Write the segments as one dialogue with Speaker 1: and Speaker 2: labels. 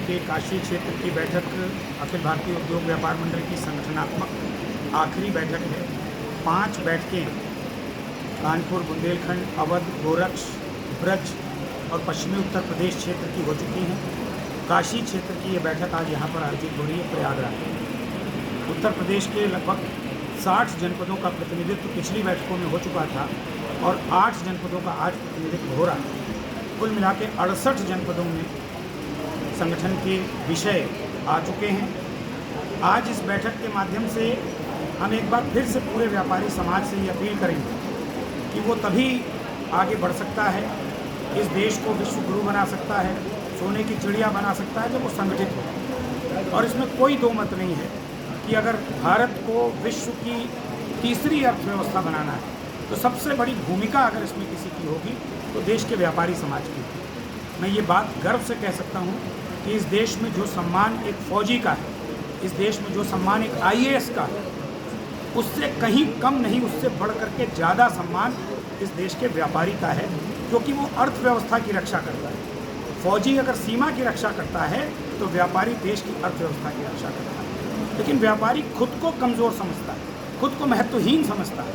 Speaker 1: के काशी क्षेत्र की बैठक अखिल भारतीय उद्योग व्यापार मंडल की संगठनात्मक आखिरी बैठक है। 5 बैठकें कानपुर, बुंदेलखंड, अवध, गोरक्ष, ब्रज और पश्चिमी उत्तर प्रदेश क्षेत्र की हो चुकी हैं। काशी क्षेत्र की ये बैठक आज यहाँ पर आयोजित हो रही है प्रयागराज में। उत्तर प्रदेश के लगभग 60 जनपदों का प्रतिनिधित्व पिछली बैठकों में हो चुका था और 8 जनपदों का आज प्रतिनिधित्व हो रहा है। कुल मिला के 68 जनपदों में संगठन के विषय आ चुके हैं। आज इस बैठक के माध्यम से हम एक बार फिर से पूरे व्यापारी समाज से ये अपील करेंगे कि वो तभी आगे बढ़ सकता है, इस देश को विश्व गुरु बना सकता है, सोने की चिड़िया बना सकता है जब वो संगठित हो। और इसमें कोई दो मत नहीं है कि अगर भारत को विश्व की तीसरी अर्थव्यवस्था बनाना है तो सबसे बड़ी भूमिका अगर इसमें किसी की होगी तो देश के व्यापारी समाज की होगी। मैं ये बात गर्व से कह सकता हूँ कि इस देश में जो सम्मान एक फौजी का है, इस देश में जो सम्मान एक IAS का है, उससे कहीं कम नहीं, उससे बढ़ करके ज़्यादा सम्मान इस देश के व्यापारी का है, क्योंकि वो अर्थव्यवस्था की रक्षा करता है। फौजी अगर सीमा की रक्षा करता है तो व्यापारी देश की अर्थव्यवस्था की रक्षा करता है। लेकिन व्यापारी खुद को कमज़ोर समझता है, खुद को महत्वहीन समझता है।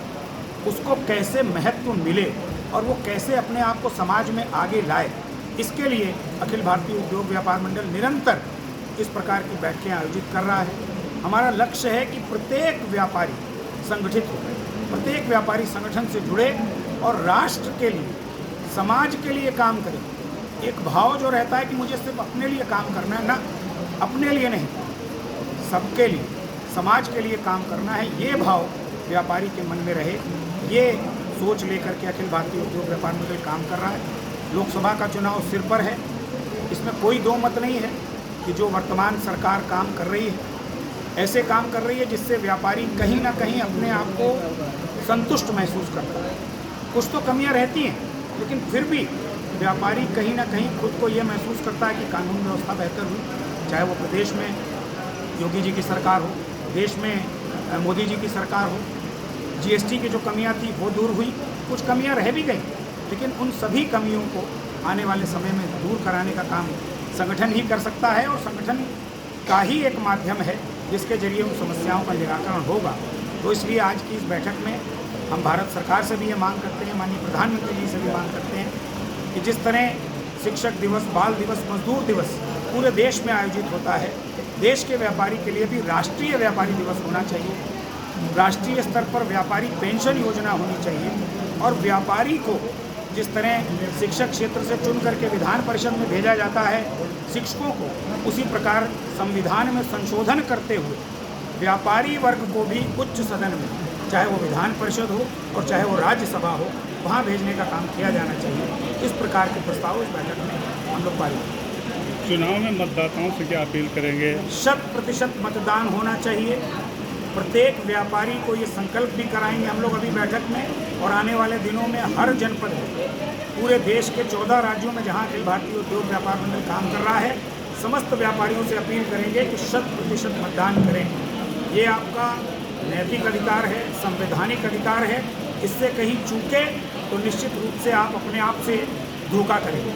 Speaker 1: उसको कैसे महत्व मिले और वो कैसे अपने आप को समाज में आगे लाए, इसके लिए अखिल भारतीय उद्योग व्यापार मंडल निरंतर इस प्रकार की बैठकें आयोजित कर रहा है। हमारा लक्ष्य है कि प्रत्येक व्यापारी संगठित हो, प्रत्येक व्यापारी संगठन से जुड़े और राष्ट्र के लिए, समाज के लिए काम करे। एक भाव जो रहता है कि मुझे सिर्फ अपने लिए काम करना है, ना, अपने लिए नहीं, सबके लिए, समाज के लिए काम करना है, ये भाव व्यापारी के मन में रहे। ये सोच लेकर के अखिल भारतीय उद्योग व्यापार मंडल काम कर रहा है। लोकसभा का चुनाव सिर पर है, इसमें कोई दो मत नहीं है कि जो वर्तमान सरकार काम कर रही है, ऐसे काम कर रही है जिससे व्यापारी कहीं ना कहीं अपने आप को संतुष्ट महसूस करता है। कुछ तो कमियां रहती हैं, लेकिन फिर भी व्यापारी कहीं ना कहीं खुद को ये महसूस करता है कि कानून व्यवस्था बेहतर हुई, चाहे वो प्रदेश में योगी जी की सरकार हो, देश में मोदी जी की सरकार हो। GST की जो कमियां थी वो दूर हुई, कुछ कमियां रह भी गई, लेकिन उन सभी कमियों को आने वाले समय में दूर कराने का काम संगठन ही कर सकता है और संगठन का ही एक माध्यम है जिसके जरिए उन समस्याओं का निराकरण होगा। तो इसलिए आज की इस बैठक में हम भारत सरकार से भी ये मांग करते हैं, माननीय प्रधानमंत्री जी से भी मांग करते हैं कि जिस तरह शिक्षक दिवस, बाल दिवस, मजदूर दिवस पूरे देश में आयोजित होता है, देश के व्यापारी के लिए भी राष्ट्रीय व्यापारी दिवस होना चाहिए। राष्ट्रीय स्तर पर व्यापारी पेंशन योजना होनी चाहिए और व्यापारी को जिस तरह शिक्षक क्षेत्र से चुन करके विधान परिषद में भेजा जाता है, शिक्षकों को उसी प्रकार संविधान में संशोधन करते हुए व्यापारी वर्ग को भी उच्च सदन में, चाहे वो विधान परिषद हो और चाहे वो राज्यसभा हो, वहाँ भेजने का काम किया जाना चाहिए। इस प्रकार के प्रस्ताव इस बैठक में हम लोग पारित।
Speaker 2: चुनाव में मतदाताओं से क्या अपील करेंगे?
Speaker 1: 100% मतदान होना चाहिए। प्रत्येक व्यापारी को ये संकल्प भी कराएंगे हम लोग अभी बैठक में, और आने वाले दिनों में हर जनपद में, पूरे देश के 14 राज्यों में जहाँ अखिल भारतीय उद्योग व्यापार मंडल काम कर रहा है, समस्त व्यापारियों से अपील करेंगे कि 100% मतदान करें। ये आपका नैतिक अधिकार है, संवैधानिक अधिकार है। इससे कहीं चूके तो निश्चित रूप से आप अपने आप से धोखा करेंगे।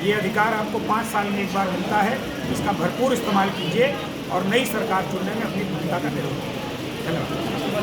Speaker 1: ये अधिकार आपको 5 साल में एक बार मिलता है, इसका भरपूर इस्तेमाल कीजिए और नई सरकार चुनने में अपनी भूमिका का निर्वहन करें। धन्यवाद।